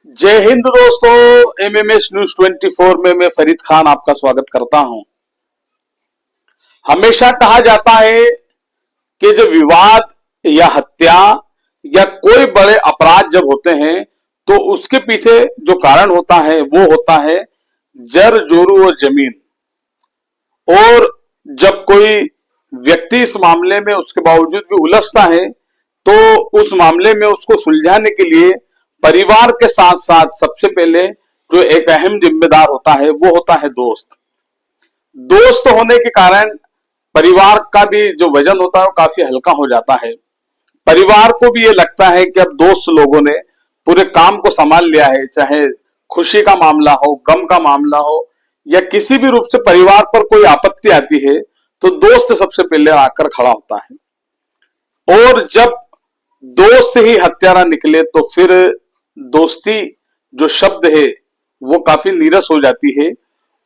जय हिंद दोस्तों। MMS news 24 में मैं फरीद खान आपका स्वागत करता हूं। हमेशा कहा जाता है कि जो विवाद या हत्या या कोई बड़े अपराध जब होते हैं तो उसके पीछे जो कारण होता है वो होता है जर जोरू और जमीन। और जब कोई व्यक्ति इस मामले में उसके बावजूद भी उलझता है तो उस मामले में उसको सुलझाने के लिए परिवार के साथ साथ सबसे पहले जो एक अहम जिम्मेदार होता है वो होता है दोस्त। दोस्त होने के कारण परिवार का भी जो वजन होता है वो काफी हल्का हो जाता है। परिवार को भी ये लगता है कि अब दोस्त लोगों ने पूरे काम को संभाल लिया है, चाहे खुशी का मामला हो, गम का मामला हो या किसी भी रूप से परिवार पर कोई आपत्ति आती है तो दोस्त सबसे पहले आकर खड़ा होता है। और जब दोस्त ही हत्यारा निकले तो फिर दोस्ती जो शब्द है वो काफी नीरस हो जाती है।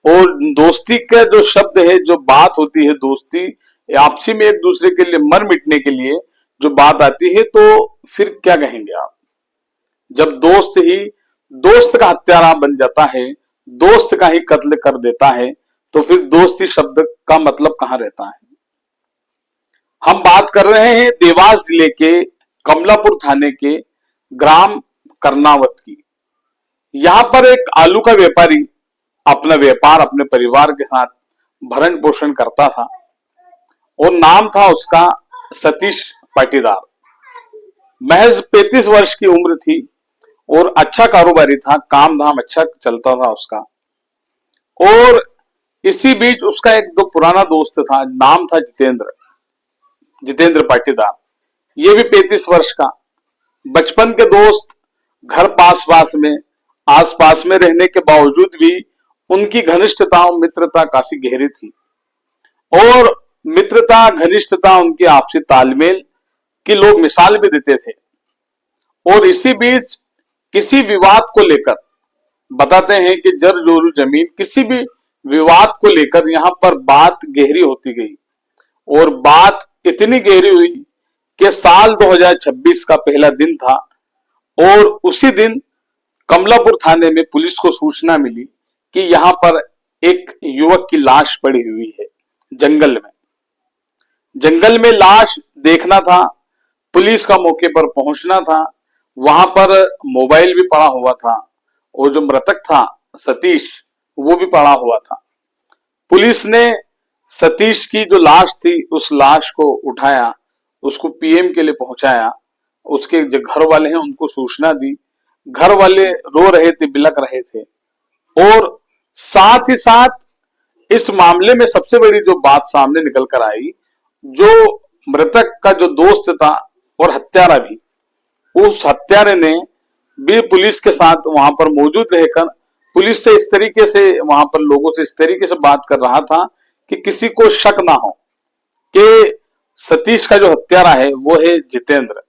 और दोस्ती का जो शब्द है, जो बात होती है दोस्ती आपसी में एक दूसरे के लिए मर मिटने के लिए जो बात आती है, तो फिर क्या कहेंगे आप। जब दोस्त ही दोस्त का हत्यारा बन जाता है, दोस्त का ही कत्ल कर देता है, तो फिर दोस्ती शब्द का मतलब कहां रहता है। हम बात कर रहे हैं देवास जिले के कमलापुर थाने के ग्राम कर्नावत की। यहां पर एक आलू का व्यापारी अपना व्यापार अपने परिवार के साथ भरण पोषण करता था और नाम था उसका सतीश पाटीदार। महज 35 वर्ष की उम्र थी और अच्छा कारोबारी था, काम धाम अच्छा चलता था उसका। और इसी बीच उसका एक दो पुराना दोस्त था, नाम था जितेंद्र पाटीदार। ये भी 35 वर्ष का, बचपन के दोस्त, घर पास पास में आस पास में रहने के बावजूद भी उनकी घनिष्ठता और मित्रता काफी गहरी थी। और मित्रता घनिष्ठता उनके आपसी तालमेल की लोग मिसाल भी देते थे। और इसी बीच किसी विवाद को लेकर बताते हैं कि जर जोरू जमीन, किसी भी विवाद को लेकर यहां पर बात गहरी होती गई और बात इतनी गहरी हुई कि साल 2026 का पहला दिन था और उसी दिन कमलापुर थाने में पुलिस को सूचना मिली कि यहां पर एक युवक की लाश पड़ी हुई है जंगल में। जंगल में लाश देखना था, पुलिस का मौके पर पहुंचना था। वहां पर मोबाइल भी पड़ा हुआ था और जो मृतक था सतीश, वो भी पड़ा हुआ था। पुलिस ने सतीश की जो लाश थी उस लाश को उठाया, उसको पीएम के लिए पहुंचाया। उसके जो घर वाले हैं उनको सूचना दी। घर वाले रो रहे थे, बिलक रहे थे। और साथ ही साथ इस मामले में सबसे बड़ी जो बात सामने निकल कर आई, जो मृतक का जो दोस्त था और हत्यारा भी, उस हत्यारे ने भी पुलिस के साथ वहां पर मौजूद रहकर पुलिस से इस तरीके से, वहां पर लोगों से इस तरीके से बात कर रहा था कि किसी को शक ना हो कि सतीश का जो हत्यारा है वो है जितेंद्र।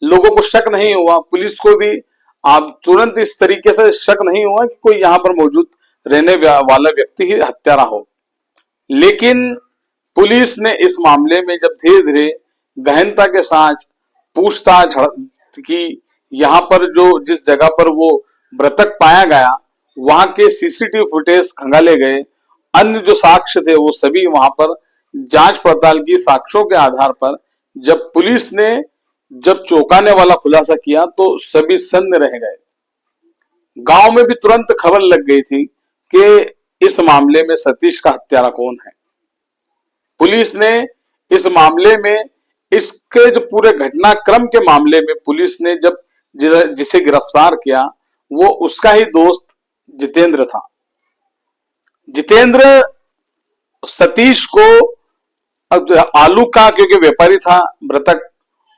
लोगों को शक नहीं हुआ, पुलिस को भी आप तुरंत इस तरीके से शक नहीं हुआ कि कोई यहां पर मौजूद रहने वाला व्यक्ति ही हत्यारा हो। लेकिन पुलिस ने इस मामले में जब धीरे धीरे गहनता के साथ पूछताछ की, यहां पर जो जिस जगह पर वो मृतक पाया गया वहां के सीसीटीवी फुटेज खंगाले गए, अन्य जो साक्ष्य थे वो सभी वहां पर जांच पड़ताल की, साक्ष्यों के आधार पर जब पुलिस ने जब चौंकाने वाला खुलासा किया तो सभी सन्न रह गए। गांव में भी तुरंत खबर लग गई थी कि इस मामले में सतीश का हत्यारा कौन है। पुलिस ने इस मामले में, इसके जो पूरे घटनाक्रम के मामले में पुलिस ने जब जिसे गिरफ्तार किया वो उसका ही दोस्त जितेंद्र था। जितेंद्र सतीश को आलू का, क्योंकि व्यापारी था मृतक,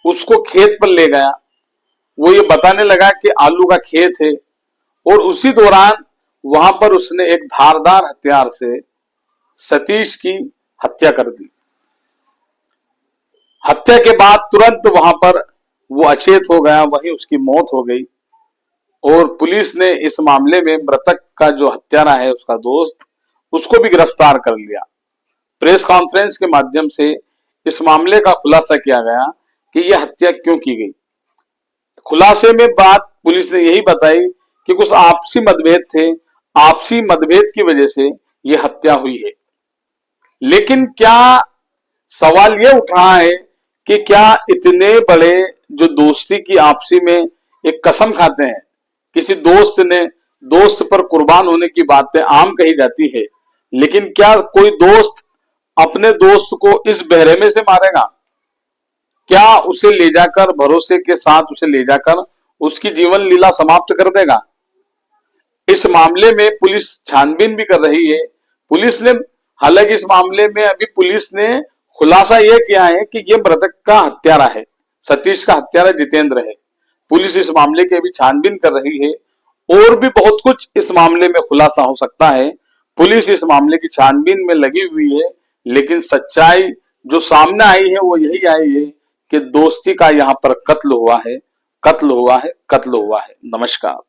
उसको खेत पर ले गया। वो ये बताने लगा कि आलू का खेत है और उसी दौरान वहां पर उसने एक धारदार हथियार से सतीश की हत्या कर दी। हत्या के बाद तुरंत वहां पर वो अचेत हो गया, वहीं उसकी मौत हो गई। और पुलिस ने इस मामले में मृतक का जो हत्यारा है उसका दोस्त, उसको भी गिरफ्तार कर लिया। प्रेस कॉन्फ्रेंस के माध्यम से इस मामले का खुलासा किया गया कि यह हत्या क्यों की गई। खुलासे में बात पुलिस ने यही बताई कि कुछ आपसी मतभेद थे, आपसी मतभेद की वजह से यह हत्या हुई है। लेकिन क्या सवाल यह उठ रहा है कि क्या इतने बड़े जो दोस्ती की आपसी में एक कसम खाते हैं, किसी दोस्त ने दोस्त पर कुर्बान होने की बातें आम कही जाती है, लेकिन क्या कोई दोस्त अपने दोस्त को इस बहरेमे से मारेगा? क्या उसे ले जाकर भरोसे के साथ उसे ले जाकर उसकी जीवन लीला समाप्त कर देगा? इस मामले में पुलिस छानबीन भी कर रही है। पुलिस ने हालांकि इस मामले में अभी पुलिस ने खुलासा यह किया है कि यह मृतक का हत्यारा है, सतीश का हत्यारा जितेंद्र है। पुलिस इस मामले की अभी छानबीन कर रही है और भी बहुत कुछ इस मामले में खुलासा हो सकता है। पुलिस इस मामले की छानबीन में लगी हुई है, लेकिन सच्चाई जो सामने आई है वो यही आई है कि दोस्ती का यहाँ पर कत्ल हुआ है, कत्ल हुआ है, कत्ल हुआ है। नमस्कार।